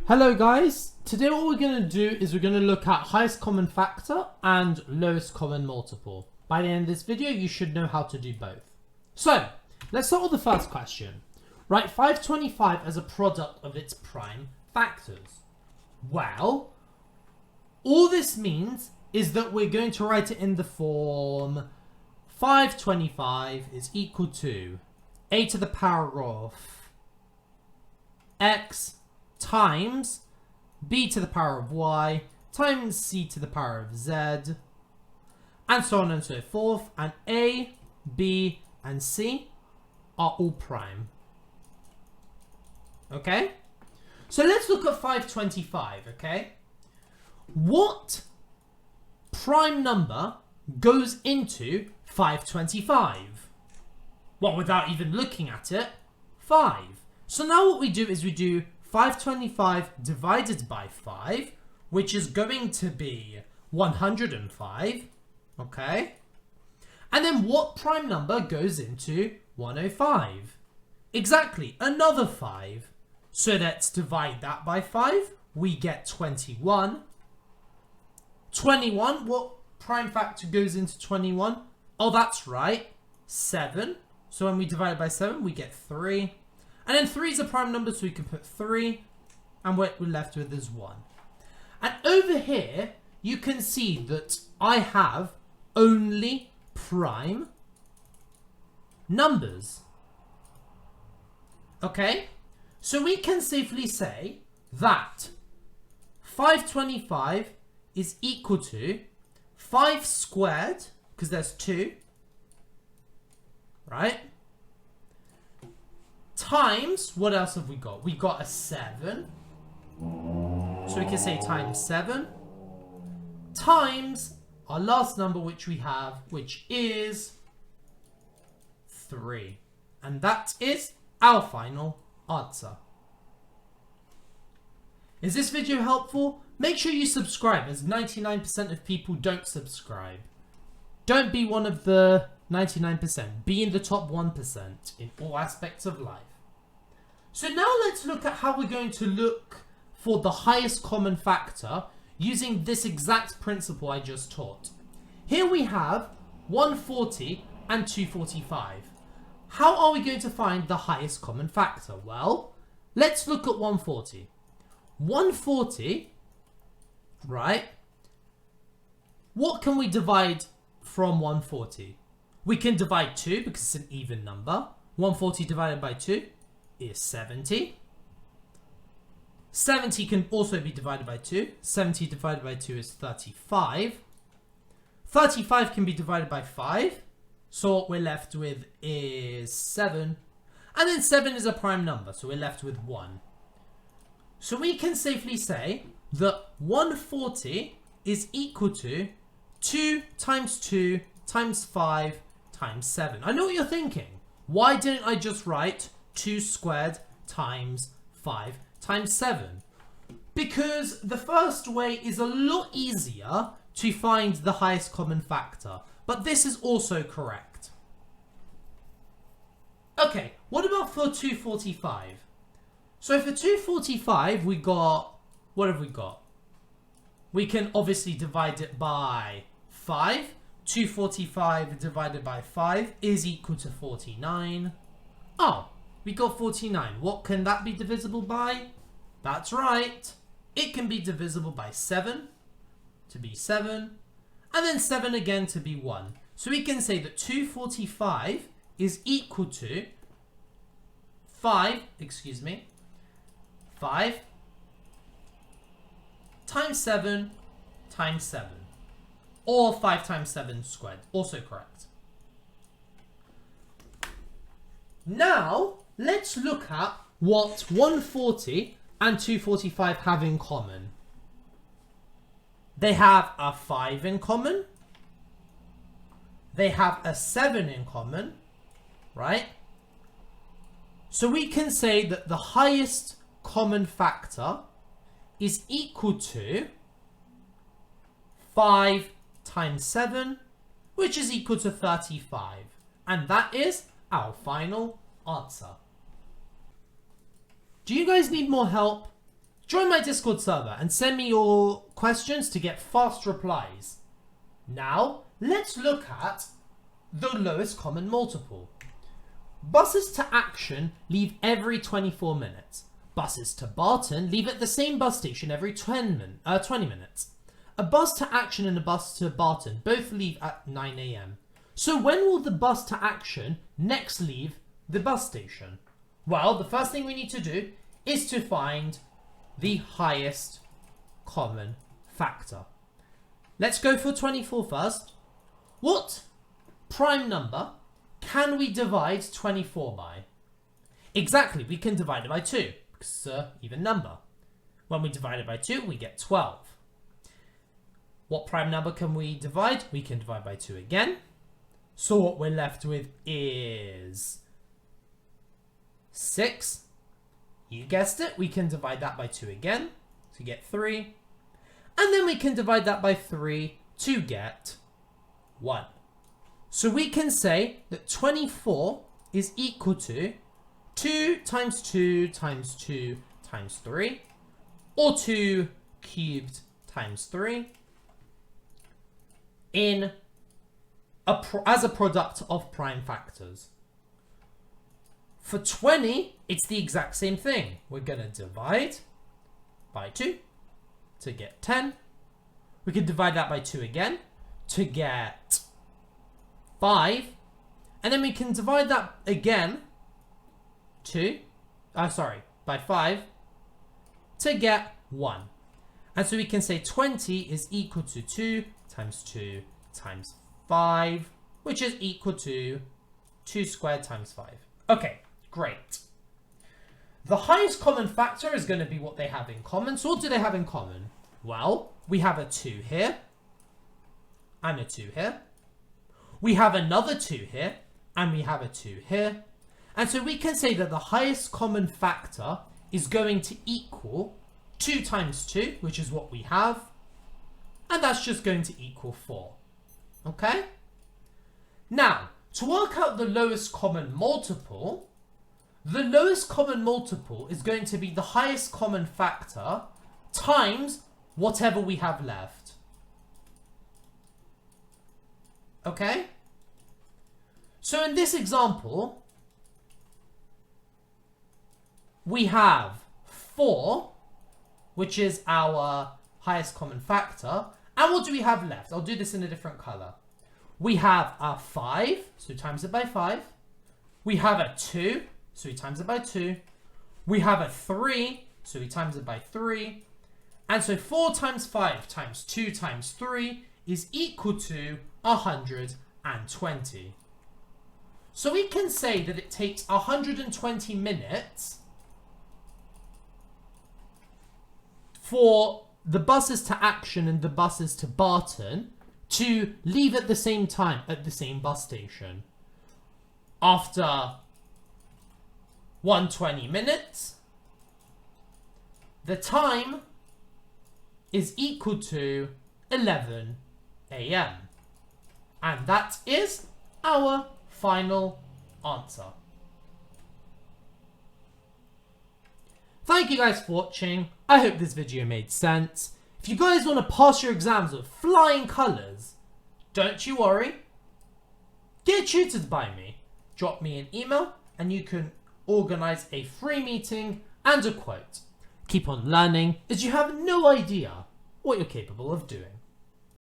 Hello guys, today what we're going to do is we're going to look at highest common factor and lowest common multiple. By the end of this video you should know how to do both. So let's start with the first question. Write 525 as a product of its prime factors. Well, all this means is that we're going to write it in the form 525 is equal to a to the power of x times b to the power of y times c to the power of z, and so on and so forth, and a, b, and c are all prime. Okay? So let's look at 525, okay? What prime number goes into 525? Well, without even looking at it, 5. So now what we do is we do 525 divided by 5, which is going to be 105, okay? And then what prime number goes into 105? Exactly, another 5. So let's divide that by 5. We get 21. 21, what prime factor goes into 21? Oh, that's right, 7. So when we divide it by 7, we get 3. And then 3 is a prime number, so we can put 3. And what we're left with is 1. And over here, you can see that I have only prime numbers. Okay? So we can safely say that 525 is equal to 5 squared, because there's 2, right? Times, what else have we got? We got a 7. So we can say times 7. Times our last number which we have, which is 3. And that is our final answer. Is this video helpful? Make sure you subscribe, as 99% of people don't subscribe. Don't be one of the 99%. Be in the top 1% in all aspects of life. So now let's look at how we're going to look for the highest common factor using this exact principle I just taught. Here we have 140 and 245. How are we going to find the highest common factor? Well, let's look at 140. 140, right? What can we divide from 140? We can divide 2 because it's an even number. 140 divided by 2 is 70. 70 can also be divided by 2. 70 divided by 2 is 35. 35 can be divided by 5. So what we're left with is 7. And then 7 is a prime number, so we're left with 1. So we can safely say that 140 is equal to 2 times 2 times 5 times 7. I know what you're thinking. Why didn't I just write 2 squared times 5 times 7? Because the first way is a lot easier to find the highest common factor. But this is also correct. Okay, what about for 245? So for 245, we got, what have we got? We can obviously divide it by 5. 245 divided by 5 is equal to 49. Oh, we got 49. What can that be divisible by? That's right. It can be divisible by 7 to be 7. And then 7 again to be 1. So we can say that 245 is equal to 5 times 7 times 7. Or 5 times 7 squared. Also correct. Now, let's look at what 140 and 245 have in common. They have a 5 in common. They have a 7 in common, right? So we can say that the highest common factor is equal to 5 times 7, which is equal to 35. And that is our final answer. Do you guys need more help? Join my Discord server and send me your questions to get fast replies. Now, let's look at the lowest common multiple. Buses to Action leave every 24 minutes. Buses to Barton leave at the same bus station every 20 minutes. A bus to Action and a bus to Barton both leave at 9 AM. So when will the bus to Action next leave the bus station? Well, the first thing we need to do is to find the highest common factor. Let's go for 24 first. What prime number can we divide 24 by? Exactly, we can divide it by 2, because it's an even number. When we divide it by 2, we get 12. What prime number can we divide? We can divide by 2 again. So what we're left with is 6. You guessed it, we can divide that by 2 again to get 3. And then we can divide that by 3 to get 1. So we can say that 24 is equal to 2 times 2 times 2 times 3, or 2 cubed times 3, as a product of prime factors. For 20, it's the exact same thing. We're going to divide by 2 to get 10. We can divide that by 2 again to get 5. And then we can divide that again by 5 to get 1. And so we can say 20 is equal to 2 times 2 times 5, which is equal to 2 squared times 5. Okay. Great. The highest common factor is going to be what they have in common. So what do they have in common? Well, we have a 2 here and a 2 here. We have another 2 here and we have a 2 here. And so we can say that the highest common factor is going to equal 2 times 2, which is what we have. And that's just going to equal 4. Okay? Now, to work out the lowest common multiple, the lowest common multiple is going to be the highest common factor times whatever we have left. Okay? So in this example, we have 4, which is our highest common factor. And what do we have left? I'll do this in a different color. We have a 5, so we times it by 5. We have a 2, so we times it by 2. We have a 3, so we times it by 3. And so 4 times 5 times 2 times 3 is equal to 120. So we can say that it takes 120 minutes for the buses to Action and the buses to Barton to leave at the same time at the same bus station. After 120 minutes, the time is equal to 11 AM. And that is our final answer. Thank you guys for watching. I hope this video made sense. If you guys want to pass your exams with flying colours, don't you worry. Get tutored by me. Drop me an email and you can organise a free meeting and a quote. Keep on learning as you have no idea what you're capable of doing.